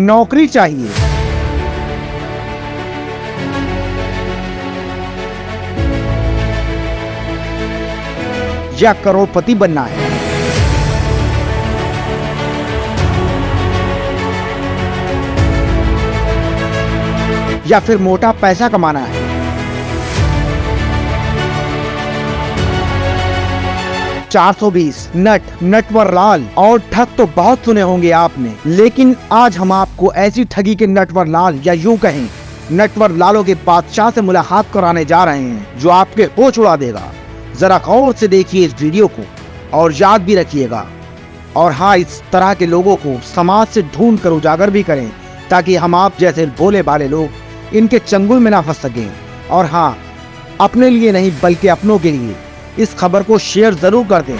नौकरी चाहिए या करोड़पति बनना है। या फिर मोटा पैसा कमाना है। नटवर लाल और ठग तो बहुत सुने होंगे आपने, लेकिन आज हम आपको ऐसी ठगी के नटवर लाल या यूं कहें नटवर लालों के बादशाह से मुलाकात कराने जा रहे हैं, जो आपके होश उड़ा देगा। जरा गौर से देखिए इस वीडियो को और याद भी रखिएगा। और हाँ, इस तरह के लोगों को समाज से ढूंढ कर उजागर भी करें, ताकि हम आप जैसे भोले भाले लोग इनके चंगुल में ना फंस सकें। और हाँ, अपने लिए नहीं बल्कि अपनों के लिए इस खबर को शेयर जरूर कर दें।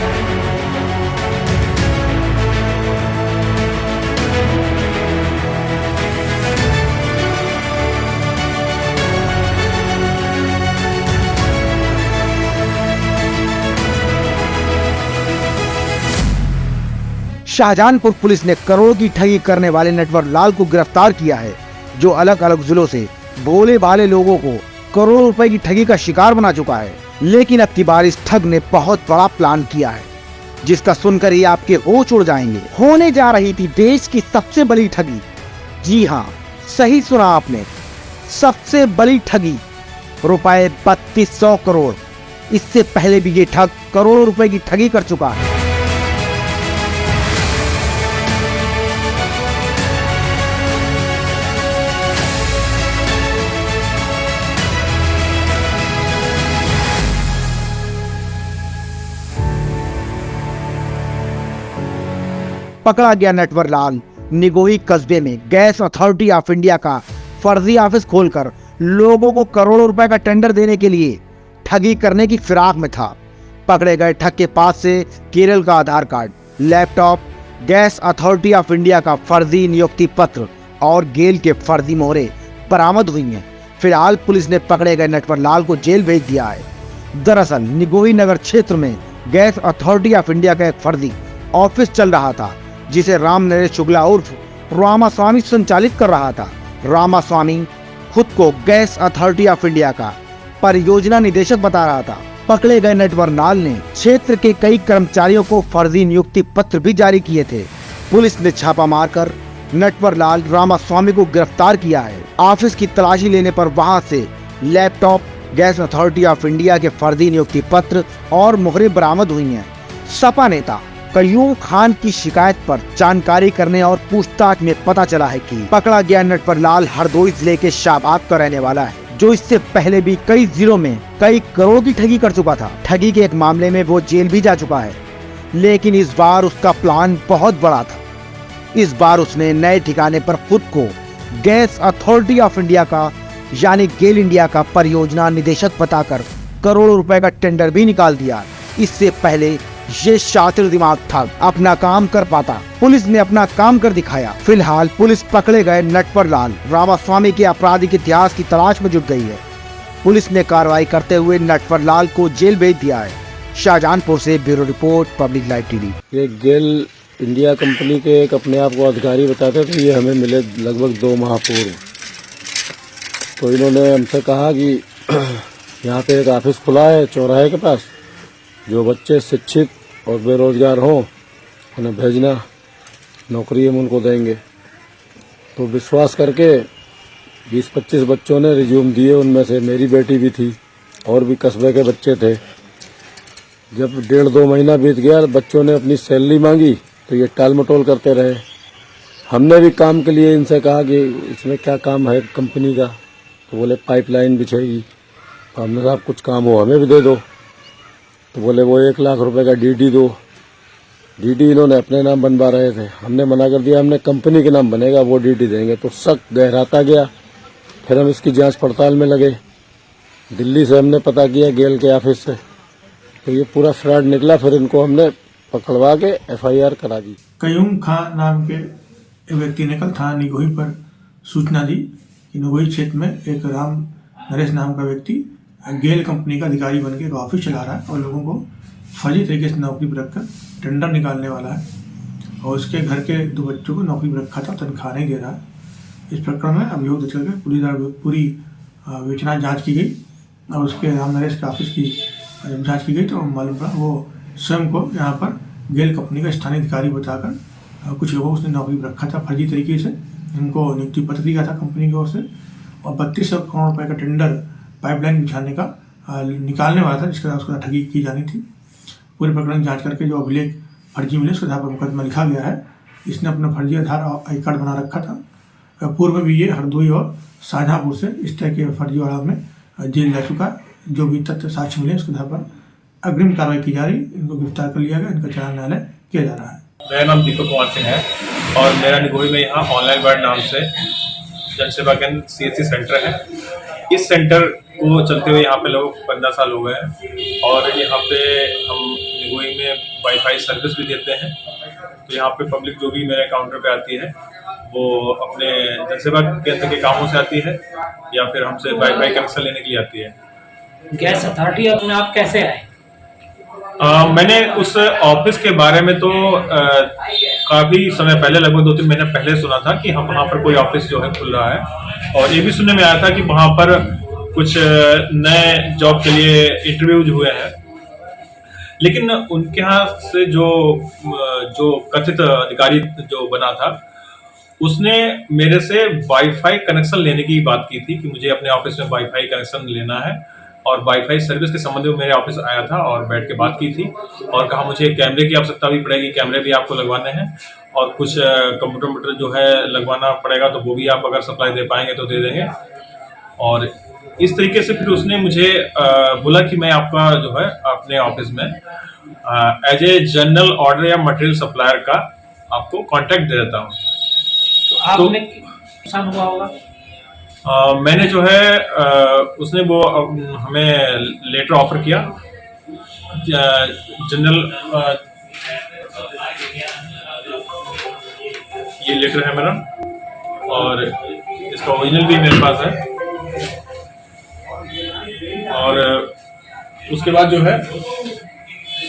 शाहजहानपुर पुलिस ने करोड़ों की ठगी करने वाले नटवर लाल को गिरफ्तार किया है, जो अलग अलग जिलों से भोले भाले लोगों को करोड़ों रुपए की ठगी का शिकार बना चुका है। लेकिन अब की बार इस ठग ने बहुत बड़ा प्लान किया है, जिसका सुनकर ही आपके होश उड़ जाएंगे। होने जा रही थी देश की सबसे बड़ी ठगी। जी हाँ, सही सुना आपने, सबसे बड़ी ठगी, रुपए 3200 करोड़। इससे पहले भी ये ठग करोड़ों रुपए की ठगी कर चुका है। पकड़ा गया नटवर लाल निगोही कस्बे में गैस अथॉरिटी ऑफ इंडिया का फर्जी ऑफिस खोलकर लोगों को करोड़ों रुपए का टेंडर देने के लिए ठगी करने की फिराक में था। पकड़े गए ठग के पास से केरल का Aadhaar card, laptop, gas authority of India का फर्जी नियुक्ति पत्र और गेल के फर्जी मोहरे बरामद हुई हैं। फिलहाल पुलिस ने पकड़े गए नटवर लाल को जेल भेज दिया है। दरअसल निगोही नगर क्षेत्र में गैस अथॉरिटी ऑफ इंडिया का एक फर्जी ऑफिस चल रहा था, जिसे राम नरेश शुक्ला उर्फ रामास्वामी संचालित कर रहा था। रामास्वामी खुद को गैस अथॉरिटी ऑफ इंडिया का परियोजना निदेशक बता रहा था। पकड़े गए नटवर लाल ने क्षेत्र के कई कर्मचारियों को फर्जी नियुक्ति पत्र भी जारी किए थे। पुलिस ने छापा मारकर नटवर लाल रामास्वामी को गिरफ्तार किया है। ऑफिस की तलाशी लेने पर वहां से laptop, gas authority of India के फर्जी नियुक्ति पत्र और मोहरे बरामद हुई हैं। सपा नेता कयूम खान की शिकायत पर जानकारी करने और पूछताछ में पता चला है कि पकड़ा गया नटवर लाल हरदोई जिले के शाहबाद का रहने वाला है, जो इससे पहले भी कई जिलों में कई करोड़ की ठगी कर चुका था। ठगी के एक मामले में वो जेल भी जा चुका है, लेकिन इस बार उसका प्लान बहुत बड़ा था। इस बार उसने नए ठिकाने पर खुद को गैस अथॉरिटी ऑफ इंडिया का यानी गेल इंडिया का परियोजना निदेशक बताकर करोड़ों रुपए का टेंडर भी निकाल दिया। इससे पहले ये शातिर दिमाग था अपना काम कर पाता। पुलिस ने अपना काम कर दिखाया। फिलहाल पुलिस पकड़े गए नटवर लाल रामास्वामी के आपराधिक इतिहास की तलाश में जुट गई है। पुलिस ने कार्रवाई करते हुए नटवर लाल को जेल भेज दिया है। शाहजहानपुर से bureau report, public live TV. ये गेल इंडिया कंपनी के एक अपने आप को अधिकारी बताते थे। ये हमें मिले लगभग 2 माह पूर्व। तो इन्होंने हमसे कहा कि यहाँ पे एक ऑफिस खुला है चौराहे के पास, जो बच्चे शिक्षित और बेरोजगार हों उन्हें भेजना, नौकरी हम उनको देंगे। तो विश्वास करके 20-25 बच्चों ने रिज्यूम दिए। उनमें से मेरी बेटी भी थी और भी कस्बे के बच्चे थे। जब 1.5-2 महीना बीत गया, बच्चों ने अपनी सैलरी मांगी तो ये टाल मटोल करते रहे। हमने भी काम के लिए इनसे कहा कि इसमें क्या काम है कंपनी का, तो बोले पाइपलाइन बिछेगी। तो हमने कहा कुछ काम हो हमें भी दे दो। तो बोले वो 1 लाख रुपए का डीडी दो। डीडी इन्होंने अपने नाम बनवा रहे थे। हमने मना कर दिया, हमने कंपनी के नाम बनेगा वो डीडी देंगे। तो शक गहराता गया। फिर हम इसकी जांच पड़ताल में लगे। दिल्ली से हमने पता किया गेल के ऑफिस से, तो ये पूरा फ्रॉड निकला। फिर इनको हमने पकड़वा के FIR करा दी। कयूम खान नाम के एक व्यक्ति ने कल थाना निगोही पर सूचना दी कि निगोही क्षेत्र में एक राम नरेश नाम का व्यक्ति गेल कंपनी का अधिकारी बन के एक ऑफिस चला रहा है और लोगों को फर्जी तरीके से नौकरी पर रखकर टेंडर निकालने वाला है। और उसके घर के 2 बच्चों को नौकरी पर रखा था, तनख्वाह नहीं दे रहा है। इस प्रकरण में अभियोग दर्ज करके पूरी विवेचना जांच की गई और उसके राम नरेश के ऑफिस की जब जांच की गई तो मालूम पड़ा वो स्वयं को यहाँ पर गेल कंपनी का स्थानीय अधिकारी बताकर कुछ लोगों को उसने नौकरी पर रखा था फर्जी तरीके से। इनको नियुक्ति पत्र दिया था कंपनी की ओर से और 3200 करोड़ रुपए का टेंडर पाइपलाइन बिछाने का निकालने वाला था, जिसके उसका ठगी की जानी थी। पूरे प्रकरण की जांच करके जो अभिलेख फर्जी मिले उसके आधार पर मुकदमा लिखा गया है। इसने अपना फर्जी आधार और आई कार्ड बना रखा था। पूर्व में भी ये हरदोई और शाहजहाँपुर से इस तरह के फर्जीवाड़ा में जेल जा चुका है। जो भी तथ्य साक्ष्य मिले उसके आधार पर अग्रिम कार्रवाई की जा रही। इनको गिरफ्तार कर लिया गया, इनका चालान न्यायालय किया जा रहा है। मेरा नाम दीपक कुमार सिंह है और मेरा निगोई में यहाँ ऑनलाइन वर्ड नाम से जनसेवा केंद्र CSC सेंटर है। इस सेंटर को चलते हुए यहाँ पे लोग 15 साल हो गए हैं और यहाँ पे हम निगोई में वाईफाई सर्विस भी देते हैं। तो यहाँ पे पब्लिक जो भी मेरे काउंटर पे आती है वो अपने जनसेवा केंद्र के कामों से आती है या फिर हमसे वाईफाई कनेक्शन लेने के लिए आती है। गैस अथॉरिटी अपने आप कैसे आए? मैंने उस ऑफिस के बारे में तो काफ़ी समय पहले, लगभग 2-3 महीने पहले सुना था कि हम वहाँ पर कोई ऑफिस जो है खुल रहा है और ये भी सुनने में आया था कि वहाँ पर कुछ नए जॉब के लिए इंटरव्यूज हुए हैं। लेकिन उनके यहाँ से जो कथित अधिकारी जो बना था उसने मेरे से वाईफाई कनेक्शन लेने की बात की थी कि मुझे अपने ऑफिस में वाईफाई कनेक्शन लेना है और वाईफाई सर्विस के संबंध में मेरे ऑफिस आया था और बैठ के बात की थी और कहा मुझे कैमरे की आवश्यकता भी पड़ेगी, कैमरे भी आपको लगवाने हैं और कुछ कंप्यूटर जो है लगवाना पड़ेगा तो वो भी आप अगर सप्लाई दे पाएंगे तो दे देंगे। और इस तरीके से फिर उसने मुझे बोला कि मैं आपका जो है अपने ऑफिस में एज ए जनरल ऑर्डर या मटेरियल सप्लायर का आपको कॉन्टैक्ट दे देता हूँ। तो आपने नुकसान हुआ होगा? मैंने जो है उसने वो हमें लेटर ऑफर किया जनरल, ये लेटर है मेरा और इसका ओरिजिनल भी मेरे पास है। और उसके बाद जो है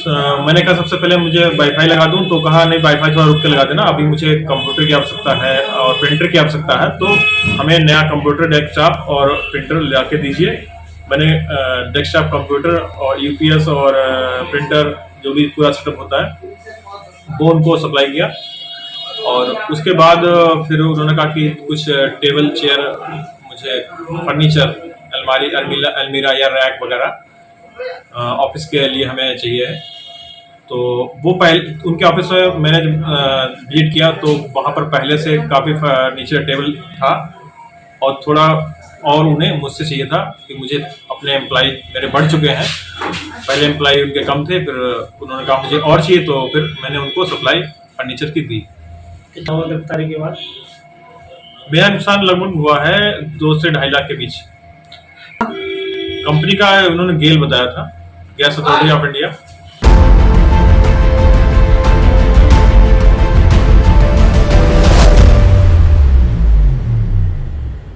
मैंने कहा सबसे पहले मुझे वाईफाई लगा दूं, तो कहा नहीं वाईफाई थोड़ा रुक के लगा देना, अभी मुझे कंप्यूटर की आवश्यकता है और प्रिंटर की आवश्यकता है, तो हमें नया कंप्यूटर डेस्कटॉप और प्रिंटर ला के दीजिए। मैंने डेस्कटॉप कंप्यूटर और UPS और प्रिंटर जो भी पूरा सेटअप होता है वो उनको सप्लाई किया। और उसके बाद फिर उन्होंने कहा कि कुछ टेबल चेयर, मुझे फर्नीचर, अलमीरा या रैक वगैरह ऑफिस के लिए हमें चाहिए है। तो वो पहले उनके ऑफिस में मैंने विजिट किया तो वहाँ पर पहले से काफ़ी फर्नीचर टेबल था और थोड़ा और उन्हें मुझसे चाहिए था कि मुझे अपने एम्प्लॉय मेरे बढ़ चुके हैं, पहले एम्प्लॉय उनके कम थे, फिर उन्होंने कहा मुझे और चाहिए तो फिर मैंने उनको सप्लाई फर्नीचर की दी। कितना हुआ गिरफ्तारी के बाद? मेरा नुकसान लगभग हुआ है 2 से 2.5 लाख के बीच। कंपनी का उन्होंने गेल बताया था, गैस अथॉरिटी ऑफ इंडिया।